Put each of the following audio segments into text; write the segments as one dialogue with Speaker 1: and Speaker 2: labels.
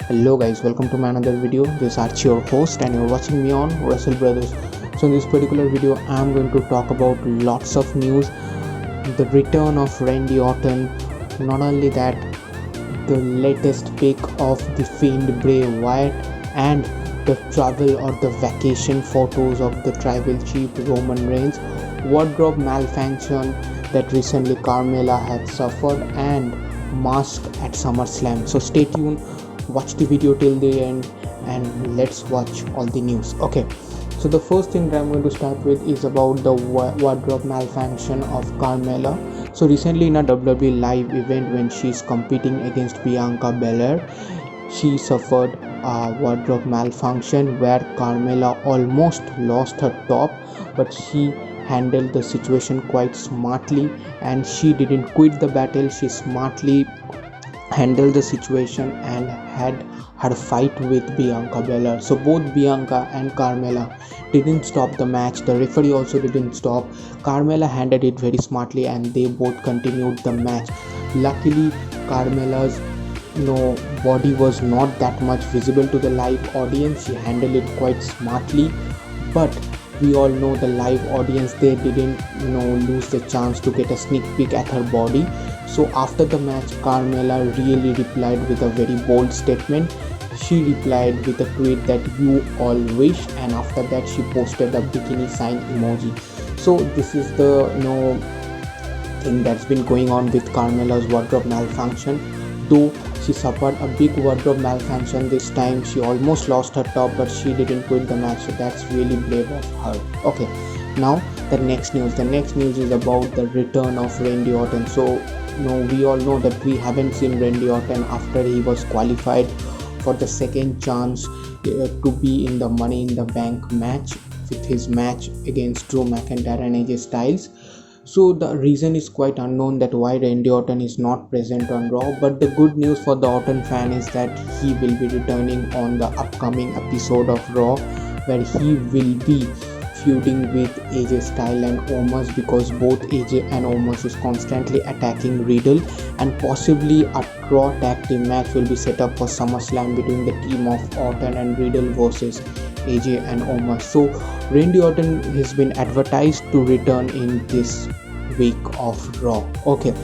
Speaker 1: Hello guys, welcome to my another video. This is Archie, your host, and you're watching me on Wrestle Brothers. So in this particular video I'm going to talk about lots of news, the return of Randy Orton, not only that, the latest pick of the Fiend Bray Wyatt, and the travel or the vacation photos of the tribal chief Roman Reigns, wardrobe malfunction that recently Carmella had suffered, and mask at SummerSlam. So stay tuned, watch the video till the end, and let's watch all the news. Okay, so the first thing that I'm going to start with is about the wardrobe malfunction of Carmella. So recently in a WWE live event when she's competing against Bianca Belair, she suffered a wardrobe malfunction where Carmella almost lost her top, but she handled the situation quite smartly and she didn't quit the battle. She smartly handled the situation and had her fight with Bianca Belair. So both Bianca and Carmella didn't stop the match. The referee also didn't stop. Carmella handled it very smartly and they both continued the match. Luckily, Carmella's body was not that much visible to the live audience. She handled it quite smartly, but we all know the live audience, they didn't lose the chance to get a sneak peek at her body. So after the match, Carmella really replied with a very bold statement. She replied with a tweet that "you all wish," and after that she posted a bikini sign emoji. So this is the thing that's been going on with Carmella's wardrobe malfunction. Though she suffered a big wardrobe malfunction this time, she almost lost her top, but she didn't quit the match, so that's really brave of her. Okay, now the next news. The next news is about the return of Randy Orton. So we all know that we haven't seen Randy Orton after he was qualified for the second chance to be in the Money in the Bank match with his match against Drew McIntyre and AJ Styles. So the reason is quite unknown that why Randy Orton is not present on Raw, but the good news for the Orton fan is that he will be returning on the upcoming episode of Raw, where he will be feuding with AJ Styles and Omos, because both AJ and Omos is constantly attacking Riddle, and possibly a Raw tag team match will be set up for SummerSlam between the team of Orton and Riddle versus AJ and Omos. So Randy Orton has been advertised to return in this week of Raw. Okay,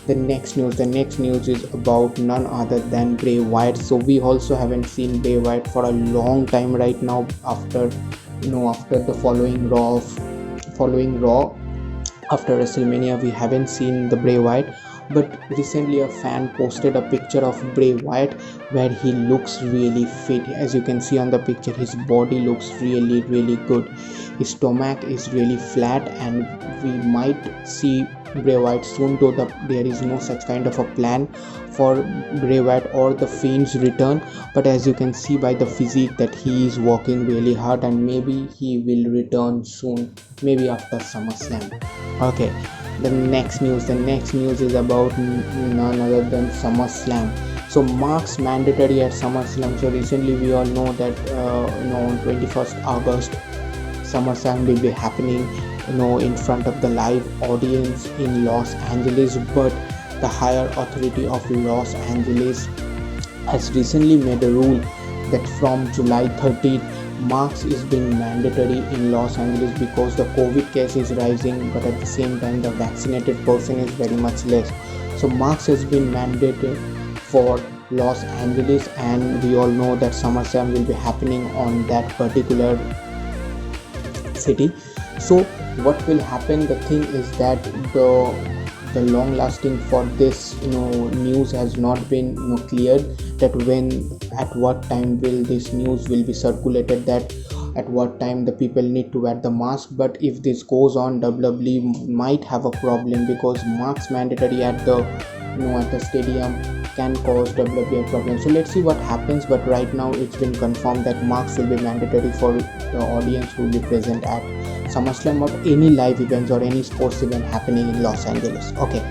Speaker 1: the next news is about none other than Bray Wyatt. So we also haven't seen Bray Wyatt for a long time right now after the following Raw after WrestleMania. We haven't seen the Bray Wyatt, but recently a fan posted a picture of Bray Wyatt where he looks really fit. As you can see on the picture, his body looks really good. His stomach is really flat, and we might see Bray Wyatt soon, though there is no such kind of a plan for Bray Wyatt or the Fiend's return. But as you can see by the physique that he is working really hard, and maybe he will return soon, maybe after SummerSlam. Okay, the next news is about none other than SummerSlam. So marks mandatory at SummerSlam. So recently we all know that on 21st August SummerSlam will be happening in front of the live audience in Los Angeles, but the higher authority of Los Angeles has recently made a rule that from July 13th masks is being mandatory in Los Angeles because the COVID case is rising, but at the same time the vaccinated person is very much less. So masks has been mandated for Los Angeles, and we all know that SummerSlam will be happening on that particular city. So what will happen, the thing is that the long lasting for this news has not been cleared, that at what time will this news will be circulated, that at what time the people need to wear the mask. But if this goes on, WWE might have a problem, because masks mandatory at the stadium can cause WWE a problem. So let's see what happens, but right now it's been confirmed that masks will be mandatory for the audience who will be present at SummerSlam or any live events or any sports event happening in Los Angeles. Okay,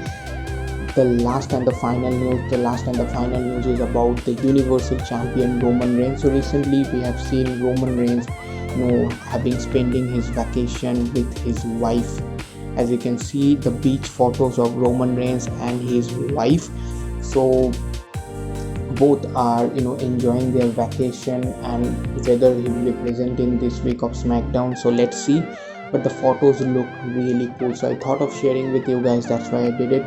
Speaker 1: the last and the final news is about the Universal Champion Roman Reigns. So recently we have seen Roman Reigns spending his vacation with his wife. As you can see the beach photos of Roman Reigns and his wife. So both are enjoying their vacation, and whether he will be present in this week of SmackDown, so let's see. But the photos look really cool, so I thought of sharing with you guys, that's why I did it.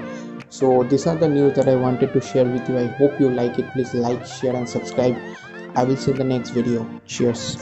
Speaker 1: So these are the news that I wanted to share with you. I hope you like it. Please like, share and subscribe. I will see you in the next video. Cheers.